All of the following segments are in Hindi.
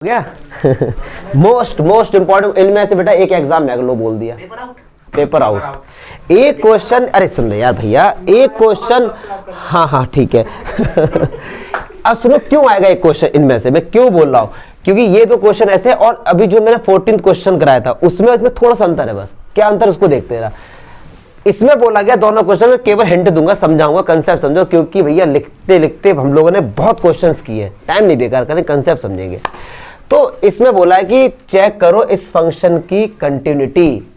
गया मोस्ट इंपॉर्टेंट इनमें से बेटा एक एग्जाम में लो बोल दिया पेपर आउट। एक क्वेश्चन, अरे सुन ले यार भैया, एक क्वेश्चन, हाँ ठीक है अब सुनो क्यों आएगा एक क्वेश्चन इनमें से, मैं क्यों बोल रहा हूं, क्योंकि ये दो क्वेश्चन ऐसे, और अभी जो मैंने 14th क्वेश्चन कराया था उसमें थोड़ा सा अंतर है, बस क्या अंतर उसको देखते रहा। इसमें बोला गया दोनों क्वेश्चन में केवल हिंट दूंगा, समझाऊंगा, कंसेप्ट समझो, क्योंकि भैया लिखते लिखते हम लोगों ने बहुत क्वेश्चंस किए, टाइम नहीं बेकार करें, कंसेप्ट समझेंगे। तो इसमें बोला है कि चेक करो इस फंक्शन की कंटिन्यूटी,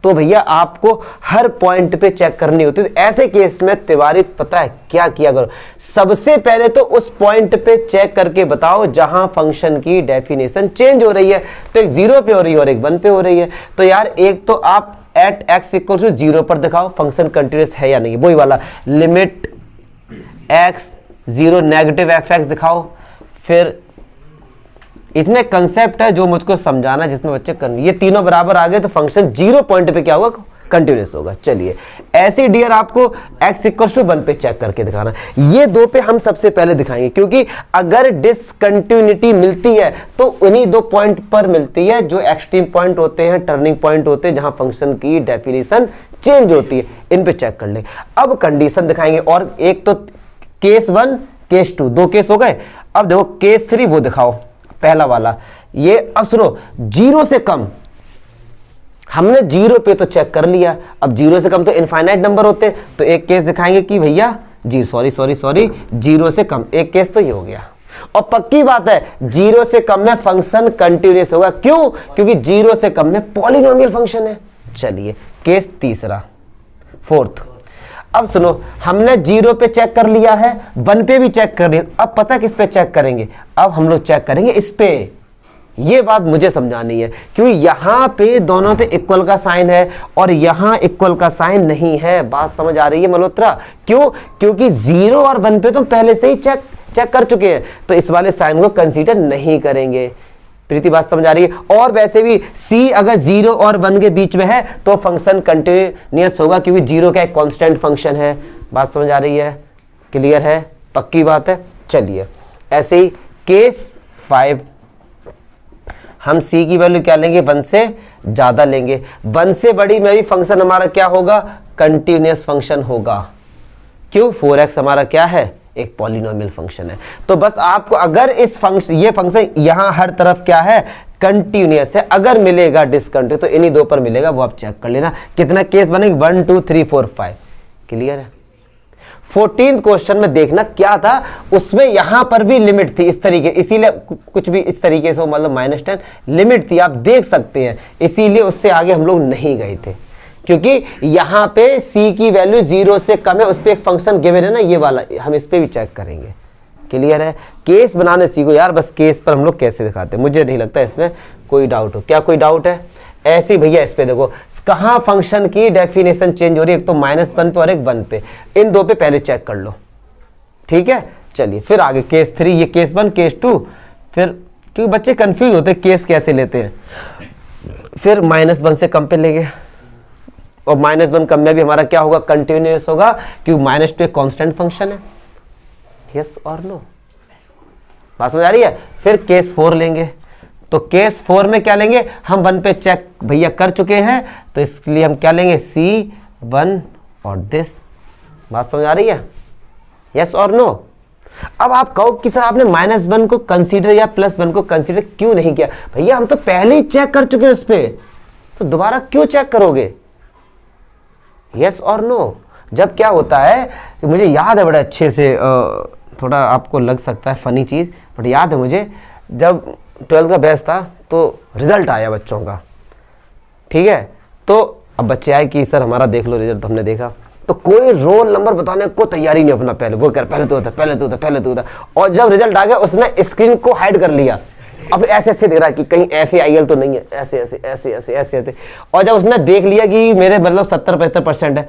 तो भैया आपको हर पॉइंट पे चेक करनी होती है। तो ऐसे केस में तिवारी पता है क्या किया करो, सबसे पहले तो उस पॉइंट पे चेक करके बताओ जहां फंक्शन की डेफिनेशन चेंज हो रही है। तो एक 0 पे हो रही है और एक 1 पे हो रही है। तो यार एक तो आप एट x इक्वल टू 0 पर दिखाओ फंक्शन कंटिन्यूअस है या नहीं, वही वाला लिमिट x 0 नेगेटिव fx दिखाओ। फिर इसमें कंसेप्ट है जो मुझको समझाना, जिसमें बच्चे ये तीनों बराबर आ गए तो फंक्शन 0 पॉइंट पे क्या होगा, कंटिन्यूअस होगा। चलिए ऐसे डियर आपको x इक्वल टू 1 पे चेक करके दिखाना, ये दो पे हम सबसे पहले दिखाएंगे, क्योंकि अगर डिसकंटिन्यूटी मिलती है तो उन्हीं दो पॉइंट पर मिलती है जो एक्सट्रीम पॉइंट होते हैं, टर्निंग पॉइंट होते हैं, जहां फंक्शन की डेफिनेशन चेंज होती है, इन पे चेक कर ले। अब कंडीशन दिखाएंगे, और एक तो केस 1 केस 2 दो केस हो गए। अब देखो केस 3 वो दिखाओ, पहला वाला ये। अब सुनो 0 से कम, हमने 0 पे तो चेक कर लिया, अब 0 से कम तो इनफाइनाइट नंबर होते हैं, तो एक केस दिखाएंगे कि भैया जी सॉरी 0 से कम, एक केस तो ये हो गया। और पक्की बात है 0 से कम में फंक्शन कंटिन्यूअस होगा, क्यों, क्योंकि 0 से कम में पॉलिनोमियल फंक्शन है। चलिए केस तीसरा, फोर्थ। अब सुनो हमने 0 पे चेक कर लिया है, 1 पे भी चेक कर लिया, अब पता किस पे चेक करेंगे, अब हम लोग चेक करेंगे इस पे। ये बात मुझे समझानी है, क्योंकि यहां पे दोनों पे इक्वल का साइन है और यहां इक्वल का साइन नहीं है। बात समझ आ रही है मल्होत्रा? क्यों? क्योंकि 0 और 1 पे तो पहले से ही चेक कर चुके हैं, तो इस वाले साइन को कंसीडर नहीं करेंगे। प्रीति बात समझ आ रही है? और वैसे भी c अगर 0 और 1 के बीच में है तो फंक्शन कंटिन्यूअस होगा, क्योंकि 0 का एक कांस्टेंट फंक्शन है। बात समझ आ रही है? क्लियर है? पक्की बात है? चलिए ऐसे ही केस 5, हम c की वैल्यू क्या लेंगे, 1 से ज्यादा लेंगे, 1 से बड़ी में भी फंक्शन हमारा क्या होगा, कंटिन्यूअस फंक्शन होगा। क्यों? 4x हमारा क्या है, एक पॉलिनोमियल फंक्शन है। तो बस आपको अगर इस फंक्शन, ये फंक्शन यहां हर तरफ क्या है, कंटिन्यूअस है, अगर मिलेगा डिसकंटिन्यूअस तो इन्हीं दो पर मिलेगा, वो आप चेक कर लेना। कितना केस बनेंगे, 1 2 3 4 5। क्लियर है? 14th क्वेश्चन में देखना क्या था, उसमें यहां पर भी लिमिट थी इस तरीके, इसीलिए कुछ भी इस तरीके से मतलब -10 लिमिट थी, आप देख सकते हैं, इसीलिए उससे आगे हम लोग नहीं गए थे, क्योंकि यहां पे c की वैल्यू 0 से कम है, उस पर एक फंक्शन गिवन है ना, ये वाला, हम इस पे भी चेक करेंगे। क्लियर है? केस बनाने सीखो यार, बस केस पर हम लोग कैसे दिखाते हैं, मुझे नहीं लगता इसमें कोई डाउट हो। क्या कोई डाउट है? ऐसे भैया इस पे देखो कहां फंक्शन की डेफिनेशन चेंज हो रही है, एक तो -1 पे और एक 1 पे, इन दो पे पहले चेक कर लो। ठीक है? चलिए फिर आगे केस 3, ये केस 1 केस 2, फिर क्योंकि बच्चे कंफ्यूज होते हैं केस कैसे लेते हैं, फिर -1 से कम पे लेंगे, और -1 कम में भी हमारा क्या होगा, कंटिन्यूअस होगा, क्योंकि -2 एक कांस्टेंट फंक्शन है। यस और नो? बात समझ आ रही है? फिर केस 4 लेंगे, तो केस 4 में क्या लेंगे, हम 1 पे चेक भैया कर चुके हैं, तो इसलिए हम क्या लेंगे, C1 और दिस। बात समझ आ रही है? यस और नो? अब आप कहो कि सर आपने -1 को कंसीडर या +1 को कंसीडर क्यों नहीं किया? भैया हम तो पहले ही चेक कर चुके हैं उस पे, तो दोबारा क्यों चेक करोगे? यस और नो? जब क्या होता है कि मुझे याद है बड़े अच्छे से, थोड़ा आपको लग सकता है फनी चीज, बट याद है मुझे, जब 12th का बैच था तो रिजल्ट आया बच्चों का, ठीक है, तो अब बच्चे आए कि सर हमारा देख लो रिजल्ट, हमने देखा, तो कोई रोल नंबर बताने को तैयारी नहीं अपना, पहले वो कर, पहले तो होता, और जब रिजल्ट आ गया उसने स्क्रीन को हाइड कर लिया, अब ऐसे ऐसे देख रहा है कि कहीं FAIL तो नहीं है, ऐसे, और जब उसने देख लिया कि मेरे मतलब 70-75% है,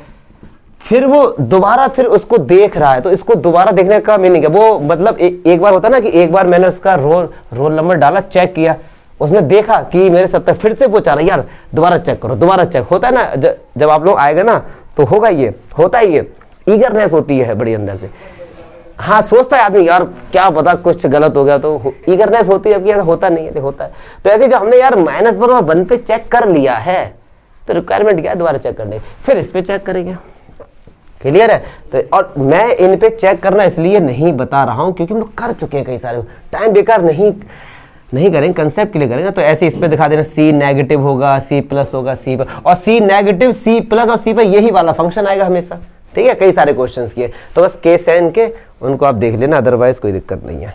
फिर वो दोबारा फिर उसको देख रहा है, तो इसको दोबारा देखने का मीनिंग है, वो मतलब एक बार होता ना कि एक बार मैंने उसका रोल नंबर डाला, चेक किया, उसने देखा कि मेरे 70, फिर से वो चाह रहा यार दोबारा चेक करो, दोबारा चेक होता है ना, जब आप लोग आएगा ना तो होगा, ये होता है, ये ईगरनेस होती है बड़ी अंदर से। हाँ सोचता है आदमी यार क्या पता कुछ गलत हो गया तो ईगरनेस होती है, अब यार होता नहीं है, होता है। तो ऐसे जो हमने यार -1 और 1 पे चेक कर लिया है तो रिक्वायरमेंट क्या है दोबारा चेक करने, फिर इस पे चेक करेंगे। क्लियर है? तो और मैं इन पे चेक करना इसलिए नहीं बता रहा हूं क्योंकि हम लोग कर चुके हैं कई सारे, टाइम बेकार नहीं करेंगे, कंसेप्ट के लिए करेंगे। तो ऐसे इस पे दिखा देना C नेगेटिव होगा, C प्लस होगा, C पर, और C नेगेटिव, C प्लस और C पर यही वाला फंक्शन आएगा हमेशा। ठीक है, कई सारे क्वेश्चंस किए तो बस केस है इनके, उनको आप देख लेना, अदरवाइज कोई दिक्कत नहीं है।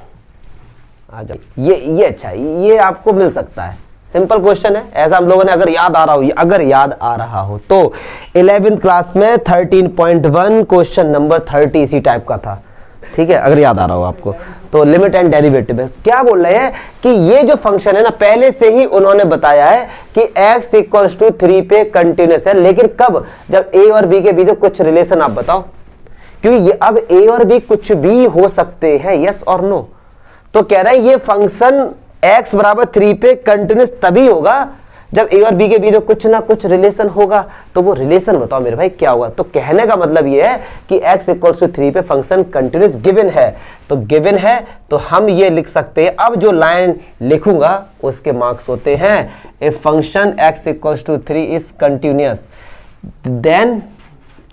आ जाओ, ये अच्छा, ये आपको मिल सकता है, सिंपल क्वेश्चन है। ऐसा हम लोगों ने अगर याद आ रहा हो तो 11th क्लास में 13.1 क्वेश्चन नंबर 30 इसी टाइप का था। ठीक है, अगर याद आ रहा हो आपको तो लिमिट एंड डेरिवेटिव है। क्या बोल रहे हैं कि ये जो फंक्शन है ना, पहले से ही उन्होंने बताया है कि x = 3 पे कंटिन्यूस है, लेकिन कब? जब a और b के बीच कुछ रिलेशन आप बताओ, क्योंकि ये अब a और b कुछ भी हो सकते हैं, यस और नो। तो कह रहा है ये फंक्शन x = 3 पे कंटिन्यूस तभी होगा जब a और b के बीच कुछ ना कुछ रिलेशन होगा। तो वो रिलेशन बताओ मेरे भाई क्या होगा। तो कहने का मतलब ये है कि x = 3 पे फंक्शन कंटिन्यूस गिवन है। तो गिवन है तो हम ये लिख सकते हैं, अब जो लाइन लिखूंगा उसके मार्क्स होते हैं, a function x = 3 is continuous then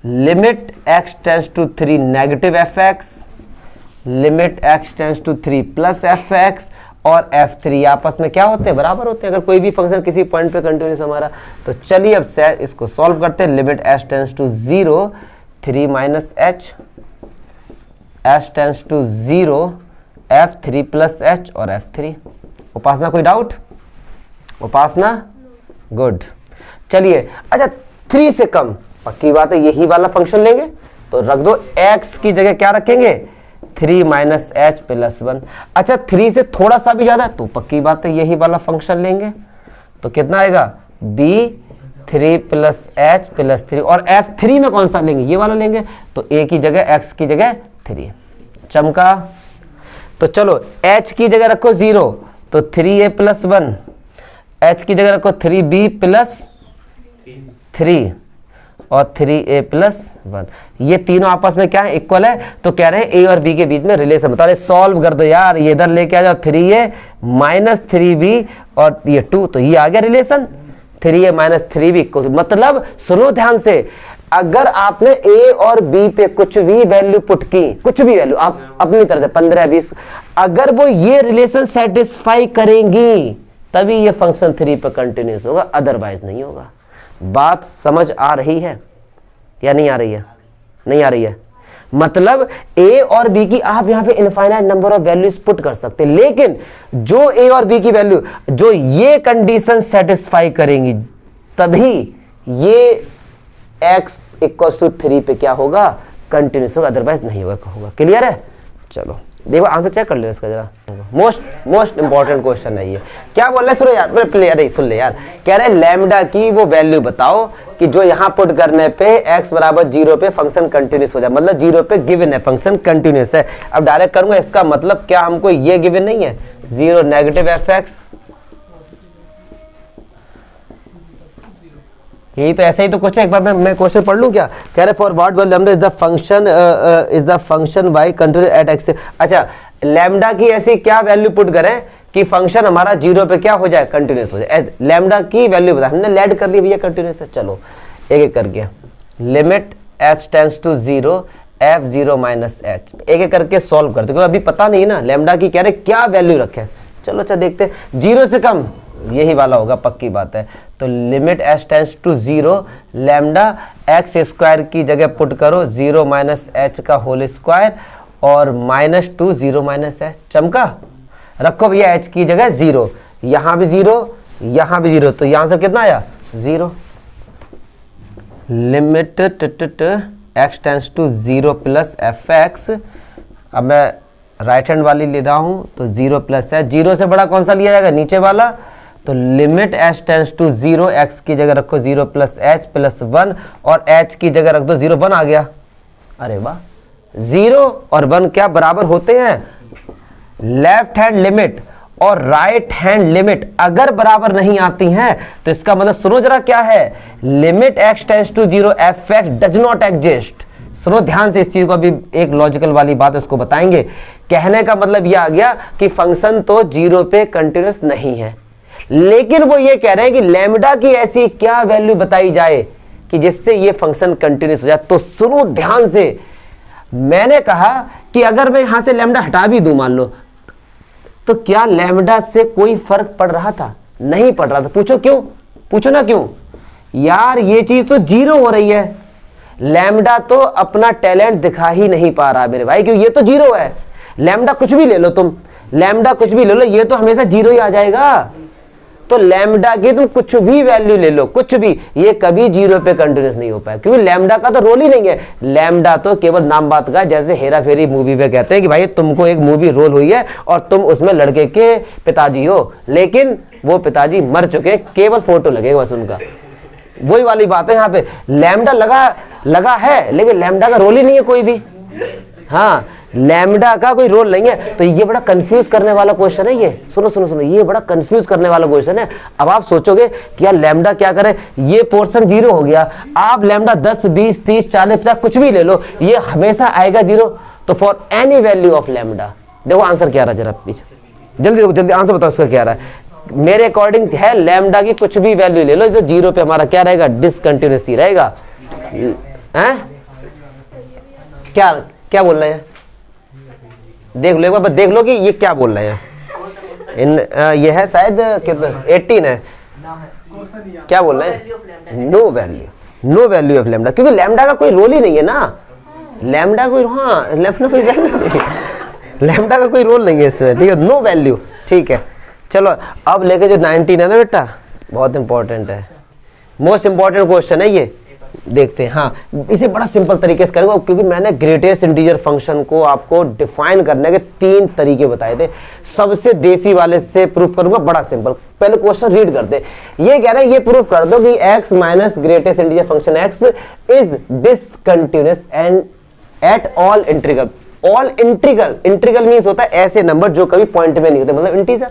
limit x tends to 3 negative fx, limit x tends to 3 plus fx और f3 आपस में क्या होते हैं? बराबर होते हैं। अगर कोई भी फंक्शन किसी पॉइंट पे कंटिन्यूस हमारा, तो चलिए अब से इसको सॉल्व करते हैं। Limit s tends to 0 3 minus h, s tends to 0 f3 plus h और f3। उपासना कोई डाउट? उपासना गुड। चलिए अच्छा 3 से कम, पक्की बात है यही वाला फंक्शन लेंगे, तो रख दो x की जगह क्या रखेंगे? 3 माइनस h प्लस 1। अच्छा 3 से थोड़ा सा भी ज्यादा, तो पक्की बात है यही वाला फंक्शन लेंगे, तो कितना आएगा? b 3 प्लस h प्लस 3, और f3 में कौन सा लेंगे? ये वाला लेंगे, तो a की जगह x की जगह 3। चमका? तो चलो h की जगह रखो 0, तो 3a प्लस 1, h की जगह रखो 3b प्लस 3 और 3a प्लस 1। ये तीनों आपस में क्या है? इक्वल है। तो कह रहे हैं a और b के बीच में रिलेशन बता रहे, सॉल्व कर दो यार, ये इधर लेके आ जाओ, 3a माइनस 3b और ये 2, तो ये आ गया रिलेशन 3a माइनस 3b। मतलब सुनो ध्यान से, अगर आपने a और b पे कुछ भी वैल्यू पुट की, कुछ भी वैल्यू आप अपनी तरह से 15 20, अगर वो ये रिलेशन सेटिस्फाई करेंगी तभी ये फंक्शन 3 पे कंटिन्यूस होगा, अदरवाइज नहीं होगा। बात समझ आ रही है या नहीं आ रही है? नहीं आ रही है। मतलब a और b की आप यहां पे infinite number of values put कर सकते हैं, लेकिन जो a और b की वैल्यू जो ये कंडीशन सेटिस्फाई करेंगी तभी ये x = 3 पे क्या होगा? कंटिन्यूस होगा, अदरवाइज नहीं होगा। क्लियर है? चलो देखो आंसर चेक कर लो इसका जरा, मोस्ट इंपॉर्टेंट क्वेश्चन है ये। क्या बोल रहे हैं? सुनो यार, मेरे प्लेयर सुन ले यार। कह रहे लैम्डा की वो वैल्यू बताओ कि जो यहाँ पुट करने पे x = 0 पे फंक्शन कंटिन्यूस हो जाए, मतलब 0 पे गिवन है फंक्शन कंटिन्यूस है। अब डायरेक्ट करूंगा, इसका मतलब क्या हमको ये गिवन नहीं है 0 नेगेटिव fx, यही तो ऐसा ही तो क्वेश्चन। एक बार मैं क्वेश्चन पढ़ लूं क्या? कह रहे for what lambda is the function y continuous at x। अच्छा लैम्डा की ऐसी क्या वैल्यू पुट करें कि फंक्शन हमारा 0 पे क्या हो जाए? कंटिन्यूस हो जाए। लैम्डा की वैल्यू बता, हमने लेड कर दी भैया कंटिन्यूस है। चलो एक एक करके, limit h tends to 0 f0 minus h, एक एक करके सॉल्व करते, क्योंकि अभी पता नहीं ना लैम्डा की कह रहे क्या वैल्यू रखे। चलो अच्छा देखते हैं, 0 से कम यही वाला होगा, पक्की बात है। तो limit h tends to 0 lambda x² की जगह पुट करो 0 माइनस h का होल स्क्वायर और -2 0 माइनस h। चमका? रखो भैया h की जगह 0, यहां भी 0 यहां भी 0, तो यहां से कितना आया? 0। Limit x tends to 0 plus fx, अब मैं राइट हैंड वाली ले रहा हूं तो 0 प्लस है, 0 से बड़ा कौन सा लिया जाएगा? नीचे वाला। तो limit h tends to 0, x की जगह रखो 0 प्लस h प्लस 1 और h की जगह रख दो 0, 1 आ गया। अरे वाह, 0 और 1 क्या बराबर होते हैं? लेफ्ट हैंड लिमिट और राइट हैंड लिमिट अगर बराबर नहीं आती हैं तो इसका मतलब सुनो जरा क्या है? Limit x tends to 0 fx does not exist. सुनो ध्यान से इस चीज को, अभी एक लॉजिकल वाली बात इसको बताएंगे। कहने का मतलब यह आ गया कि फंक्शन तो 0 पे कंटिन्यूस नहीं है, लेकिन वो ये कह रहे हैं कि लैम्डा की ऐसी क्या वैल्यू बताई जाए कि जिससे ये फंक्शन कंटिन्यूस हो जाए। तो सुनो ध्यान से, मैंने कहा कि अगर मैं यहां से लैम्डा हटा भी दूं मान लो, तो क्या लैम्डा से कोई फर्क पड़ रहा था? नहीं पड़ रहा था। पूछो क्यों? पूछो ना क्यों यार, ये चीज तो 0 हो रही है, लैम्डा तो अपना टैलेंट दिखा ही नहीं पा रहा मेरे भाई, क्यों? ये तो 0 है। लैम्डा कुछ भी ले लो तुम, लैम्डा कुछ भी ले लो, ये तो हमेशा 0 ही आ जाएगा। तो लैम्डा की तुम कुछ भी वैल्यू ले लो, कुछ भी, ये कभी 0 पे कंटिन्यूस नहीं हो पाए, क्योंकि लैम्डा का तो रोल ही नहीं है। लैम्डा तो केवल नाम बात का, जैसे हेरा फेरी मूवी पे कहते हैं कि भाई तुमको एक मूवी रोल हुई है और तुम उसमें लड़के के पिताजी हो, लेकिन वो पिताजी मर चुके, केवल फोटो लगेगा बस उनका। वही वाली बात है यहाँ पे, लैम्डा लगा है लेकिन लैम्डा का रोल ही नहीं है कोई भी। हाँ, लैम्डा का कोई रोल नहीं है। तो ये बड़ा कंफ्यूज करने वाला क्वेश्चन है ये। सुनो सुनो सुनो, ये बड़ा कंफ्यूज करने वाला क्वेश्चन है। अब आप सोचोगे कि यार लैम्डा क्या करे, ये पोर्शन 0 हो गया, आप लैम्डा 10 20 30 40 50 कुछ भी ले लो, ये हमेशा आएगा 0। तो for any value of lambda, देखो आंसर क्या रहा, जरा पीछे जल्दी देखो, जल्दी आंसर बताओ उसका क्या रहा है। मेरे अकॉर्डिंग है लैम्डा की कुछ भी वैल्यू ले लो, तो 0 पे हमारा क्या रहेगा, डिसकंटिन्यूस ही रहेगा। हैं? क्या क्या बोल रहे हैं? देख लो एक बार, देख लो कि ये क्या बोल रहे हैं। ये है शायद कितना 18 है, क्या बोल रहे हैं? नो वैल्यू ऑफ लैम्डा, क्योंकि लैम्डा का कोई रोल ही नहीं है ना। लैम्डा कोई, हाँ लैम्डा कोई लैम्डा का कोई रोल नहीं है इसमें, ठीक है, नो वैल्यू। ठीक है, चलो अब लेके जो 19 है ना बेटा, बहुत इंपॉर्टेंट है, मोस्ट इंपॉर्टेंट क्वेश्चन है ये। देखते हैं, हाँ इसे बड़ा सिंपल तरीके से करेंगे, क्योंकि मैंने ग्रेटेस्ट इंटीजर फंक्शन को आपको डिफाइन करने के 3 तरीके बताए थे। सबसे देसी वाले से प्रूफ करूंगा, बड़ा सिंपल। पहले क्वेश्चन रीड करते, ये कह रहे हैं ये प्रूफ कर दो कि x minus greatest integer function x is discontinuous and at all integral. All integral means होता है ऐसे नंबर जो कभी पॉइंट में नहीं होते, मतलब इंटीजर।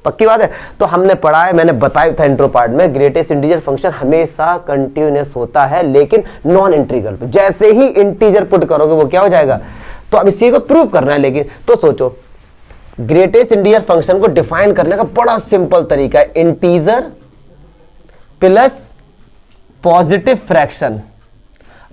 पक्की बात है। तो हमने पढ़ा है, मैंने बताया था इंट्रो पार्ट में, ग्रेटेस्ट इंटीजर फंक्शन हमेशा कंटिन्यूअस होता है, लेकिन नॉन इंटीग्रल पे जैसे ही इंटीजर पुट करोगे वो क्या हो जाएगा। तो अब इसी को प्रूव करना है, लेकिन तो सोचो ग्रेटेस्ट इंटीजर फंक्शन को डिफाइन करने का बड़ा सिंपल तरीका है, इंटीजर प्लस पॉजिटिव फ्रैक्शन।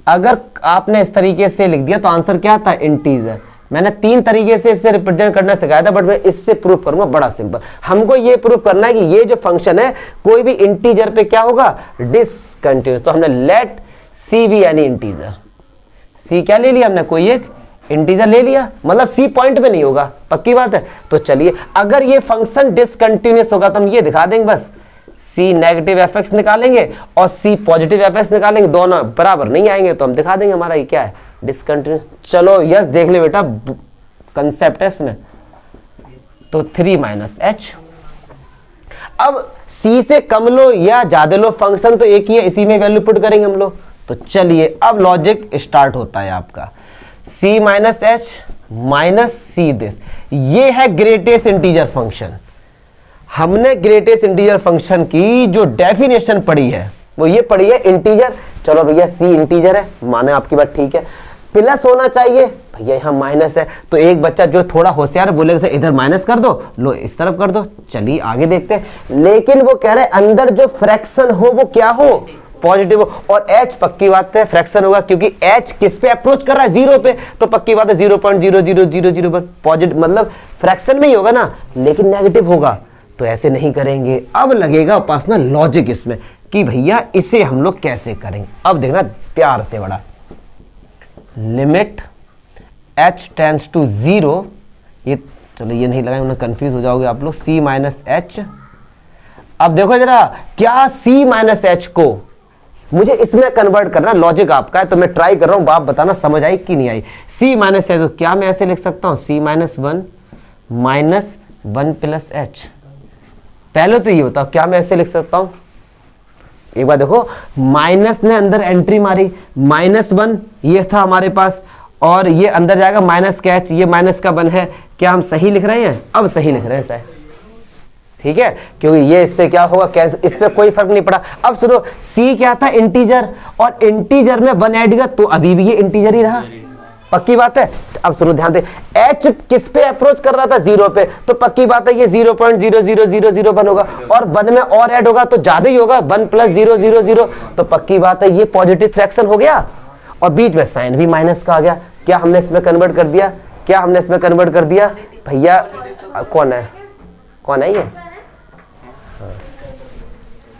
अगर आपने इस तरीके से लिख दिया तो आंसर क्या आता है, इंटीजर। मैंने 3 तरीके से इससे रिप्रेजेंट करना सिखाया था, बट मैं इससे प्रूफ करूंगा, बड़ा सिंपल। हमको ये प्रूफ करना है कि ये जो फंक्शन है कोई भी इंटीजर पे क्या होगा, डिसकंटिन्यूअस। तो हमने let C be any integer, सी क्या ले लिया हमने, कोई एक इंटीजर ले लिया, मतलब सी पॉइंट पे नहीं होगा। पक्की बात है। तो चलिए, अगर ये फंक्शन डिसकंटिन्यूअस होगा तो हम ये दिखा देंगे बस, सी नेगेटिव एफ एक्स निकालेंगे और सी पॉजिटिव एफ एक्स निकालेंगे, दोनों बराबर नहीं आएंगे तो हम दिखा देंगे हमारा ये क्या है, डिसकंटिन्यूअस। चलो यस देख ले बेटा, कंसेप्ट है इसमें। तो 3 माइनस एच, अब c से कम लो या ज्यादा लो, फंक्शन तो एक ही है, इसी में वैल्यू पुट करेंगे हम लोग। तो चलिए अब लॉजिक स्टार्ट होता है आपका, c minus H minus see this, ये है ग्रेटेस्ट इंटीजर फंक्शन। हमने ग्रेटेस्ट इंटीजर फंक्शन की जो डेफिनेशन पढ़ी है वो ये पढ़ी है, इंटीजर। चलो भैया c इंटीजर है, माने आपकी बात ठीक है, प्लस होना चाहिए भैया, यहाँ माइनस है। तो एक बच्चा जो थोड़ा होशियार है बोलेगा इधर माइनस कर दो, लो इस तरफ कर दो। चलिए आगे देखते हैं, लेकिन वो कह रहे हैं अंदर जो फ्रैक्शन हो वो क्या हो, पॉजिटिव हो। और h पक्की बात है फ्रैक्शन होगा, क्योंकि h किस पे अप्रोच कर रहा है, 0 पे, तो पक्की बात है 0.0000 पर पॉजिटिव, मतलब फ्रैक्शन में ही होगा ना, लेकिन नेगेटिव होगा। तो ऐसे नहीं करेंगे। अब लगेगा उपासना लॉजिक इसमें कि भैया इसे हम लोग कैसे करेंगे। अब देखना प्यार से, बड़ा लिमिट h टेंड्स टू 0, ये चलो ये नहीं लगाएंगे, कंफ्यूज हो जाओगे आप लोग, c माइनस एच। अब देखो जरा, क्या c माइनस एच को मुझे इसमें कन्वर्ट करना, लॉजिक आपका है, तो मैं ट्राई कर रहा हूं, आप बताना समझ आई कि नहीं आई। c माइनस एच, तो क्या मैं ऐसे लिख सकता हूं, c minus 1 minus 1 plus H. पहले तो ये बताओ क्या मैं ऐसे लिख सकता हूं, एक बार देखो, माइनस ने अंदर एंट्री मारी, -1 ये था हमारे पास, और ये अंदर जाएगा माइनस का h, ये माइनस का 1 है। क्या हम सही लिख रहे हैं, अब सही लिख रहे हैं शायद, ठीक है, क्योंकि ये इससे क्या होगा कैंसिल, इस पे कोई फर्क नहीं पड़ा। अब सुनो, c क्या था इंटीजर, और इंटीजर में 1 ऐड किया तो अभी भी ये इंटीजर ही रहा, पक्की बात है। अब सुनो ध्यान दे, h किस पे अप्रोच कर रहा था, 0 पे, तो पक्की बात है ये 0.00001 होगा, और 1 में और ऐड होगा तो ज्यादा ही होगा, 1 + 000, तो पक्की बात है ये पॉजिटिव फ्रैक्शन हो गया, और बीच में साइन भी माइनस का आ गया। क्या हमने इसमें कन्वर्ट कर दिया, क्या हमने इसमें कन्वर्ट कर दिया भैया? कौन है, कौन है ये?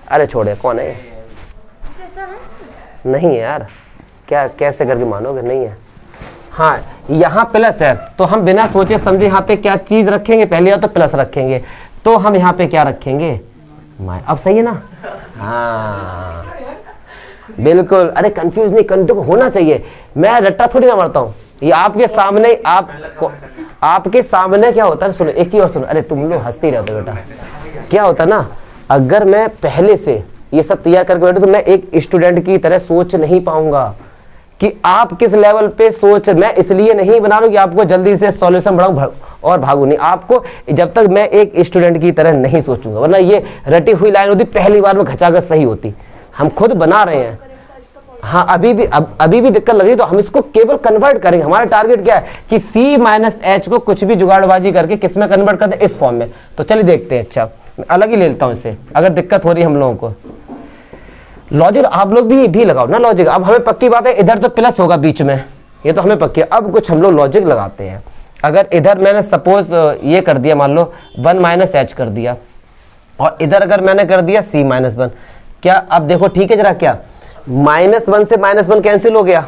अरे छोड़े, कौन है ये? नहीं है यार, क्या कैसे करके मानोगे, नहीं है। हाँ यहाँ प्लस है, तो हम बिना सोचे समझे यहाँ पे क्या चीज रखेंगे, पहले या तो प्लस रखेंगे, तो हम यहाँ पे क्या रखेंगे, अब सही है ना? हाँ बिल्कुल, अरे कंफ्यूज नहीं, कंफ्यूज होना चाहिए, मैं रट्टा थोड़ी ना मारता हूँ, ये आपके सामने, आपके सामने क्या होता है, सुनो एक ही और सुनो, अरे तुम लोग हंसते ही रहते हो बेटा। क्या होता है ना, अगर मैं पहले से ये सब तैयार करके बैठूं तो मैं एक स्टूडेंट की तरह सोच नहीं पाऊंगा कि आप किस लेवल पे सोच। मैं इसलिए नहीं बना रहा हूं कि आपको जल्दी से सॉल्यूशन बढ़ाऊं और भागू नहीं, आपको जब तक मैं एक स्टूडेंट की तरह नहीं सोचूंगा, वरना ये रटी हुई लाइन होती, पहली बार में घचाघच सही होती। हम खुद बना रहे हैं, हाँ अभी भी दिक्कत लगी तो हम इसको केवल कन्वर्ट करेंगे। हमारा टारगेट क्या है कि c माइनस एच को कुछ भी जुगाड़बाजी करके किस में कन्वर्ट कर दे, इस फॉर्म में। तो चलिए देखते हैं, अच्छा मैं अलग ही ले लेता हूं इसे, अगर दिक्कत हो रही है हम लोगों को। लॉजिक आप लोग भी लगाओ ना लॉजिक। अब हमें पक्की बात है इधर तो प्लस होगा बीच में, ये तो हमें पक्की है। अब कुछ हम लोग लॉजिक लगाते हैं। अगर इधर मैंने सपोज ये कर दिया, मान लो 1 माइनस एच कर दिया, और इधर अगर मैंने कर दिया c माइनस 1, क्या अब देखो ठीक है जरा, क्या -1 से -1 कैंसिल हो गया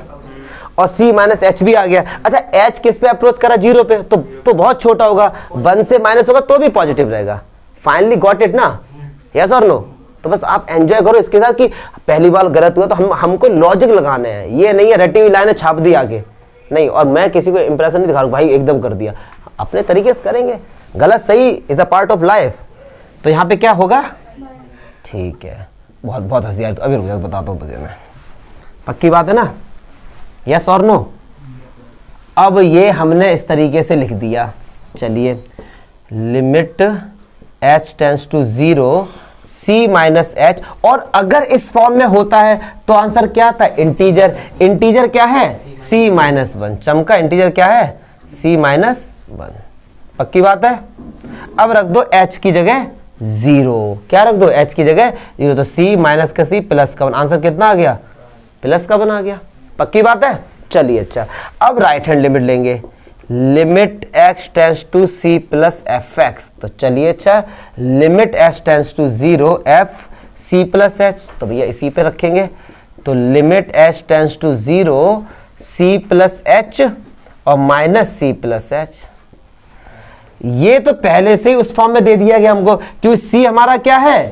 और c माइनस एच भी आ गया। अच्छा h किस पे अप्रोच करा, 0 पे, तो बहुत छोटा होगा, 1 से माइनस होगा तो भी पॉजिटिव रहेगा। फाइनली गॉट इट ना, यस और नो? तो बस आप एंजॉय करो इसके साथ कि पहली बार गलत हुआ तो हमको लॉजिक लगाने हैं, ये नहीं है रटी हुई लाइन छाप दी आगे, नहीं। और मैं किसी को इंप्रेशन नहीं दिखा रहा हूं भाई एकदम कर दिया, अपने तरीके से करेंगे, गलत सही is a part of life. तो यहाँ पे क्या होगा, ठीक है, बहुत बहुत हंसी आई, अभी रुक जा बताता हूँ तुझे मैं, पक्की बात है ना, यस और नो? अब ये हमने इस तरीके से लिख दिया, चलिए limit h tends to 0 c minus h, और अगर इस फॉर्म में होता है तो आंसर क्या था, इंटीजर। इंटीजर क्या है, c माइनस 1, चमका इंटीजर क्या है, c माइनस 1, पक्की बात है। अब रख दो h की जगह 0, क्या रख दो h की जगह 0, तो c माइनस का c प्लस का 1, आंसर कितना आ गया, प्लस का 1 आ गया, पक्की बात है। चलिए अच्छा, अब राइट हैंड लिमिट लेंगे, limit x tends to c plus f x, तो चलिए अच्छा limit h tends to 0 f c plus h, तो भैया इसी पे रखेंगे, तो limit h tends to 0 c plus h और माइनस c प्लस h। ये तो पहले से ही उस फॉर्म में दे दिया गया हमको, क्योंकि c हमारा क्या है,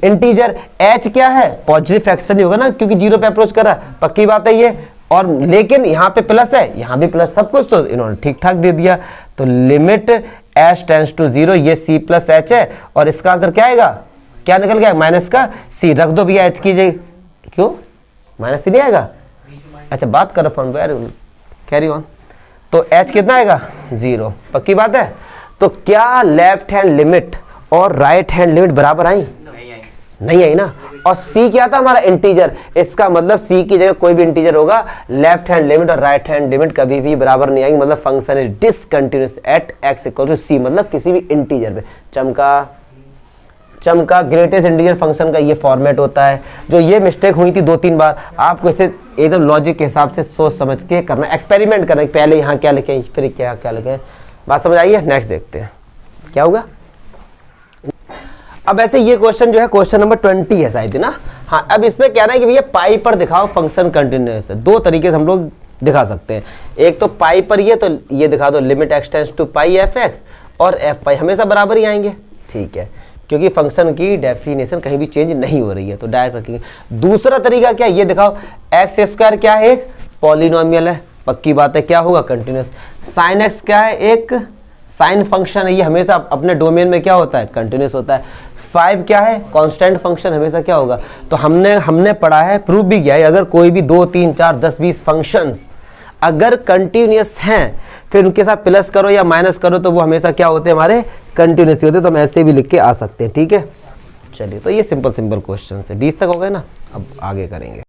इंटीजर, h क्या है, पॉजिटिव फ्रैक्शन ही होगा ना, क्योंकि 0 पे अप्रोच कर रहा है, पक्की बात है ये। और लेकिन यहाँ पे प्लस है, यहाँ भी प्लस, सब कुछ तो इन्होंने ठीक ठाक दे दिया। तो लिमिट h टेंड्स टू 0, ये c प्लस h है, और इसका आंसर क्या आएगा, क्या निकल गया, माइनस का c, रख दो भैया h की जगह, क्यों माइनस c नहीं आएगा, अच्छा बात करो फोन पे, कैरी ऑन। तो h कितना आएगा, 0, पक्की बात है। तो क्या लेफ्ट हैंड लिमिट और राइट हैंड लिमिट बराबर आई, नहीं आई ना। और c क्या था हमारा, इंटीजर, इसका मतलब c की जगह कोई भी इंटीजर होगा, लेफ्ट हैंड लिमिट और राइट हैंड लिमिट कभी भी बराबर नहीं आएंगे, मतलब function is discontinuous at x equal to c, मतलब किसी भी इंटीजर पे। चमका ग्रेटेस्ट इंटीजर फंक्शन का ये फॉर्मेट होता है। जो ये मिस्टेक हुई थी 2-3 बार, आपको इसे एकदम लॉजिक के हिसाब से सोच समझ के करना, एक्सपेरिमेंट करना, पहले यहाँ क्या लिखे फिर क्या लिखे, बात समझ आई है। नेक्स्ट देखते हैं क्या होगा। अब ऐसे ये क्वेश्चन जो है क्वेश्चन नंबर 20 है शायद ना, हाँ। अब इसमें कहना है कि भैया पाई पर दिखाओ फंक्शन कंटिन्यूअस है। दो तरीके से हम लोग दिखा सकते हैं, एक तो पाई पर ये, तो ये दिखा दो limit x tends to pi f x और एफ पाई हमेशा बराबर ही आएंगे, ठीक है, क्योंकि फंक्शन की डेफिनेशन कहीं भी चेंज नहीं हो रही है, तो डायरेक्ट रखेंगे। दूसरा तरीका क्या, ये दिखाओ एक्स स्क्वायर क्या है, एक पॉलिनोमियल है, पक्की बात है, क्या होगा, कंटिन्यूअस। साइन एक्स क्या है, एक साइन फंक्शन है, ये हमेशा अपने डोमेन में क्या होता है, कंटिन्यूअस होता है। 5 क्या है, कांस्टेंट फंक्शन, हमेशा क्या होगा। तो हमने पढ़ा है, प्रूफ भी किया है, अगर कोई भी 2, 3, 4, 10, 20 फंक्शंस अगर कंटिन्यूअस हैं, फिर उनके साथ प्लस करो या माइनस करो तो वो हमेशा क्या होते हैं, हमारे कंटिन्यूसली होते तो हम ऐसे भी लिख के आ सकते हैं, ठीक है। चलिए, तो ये सिंपल क्वेश्चन है, 20 तक हो गए ना, अब आगे करेंगे।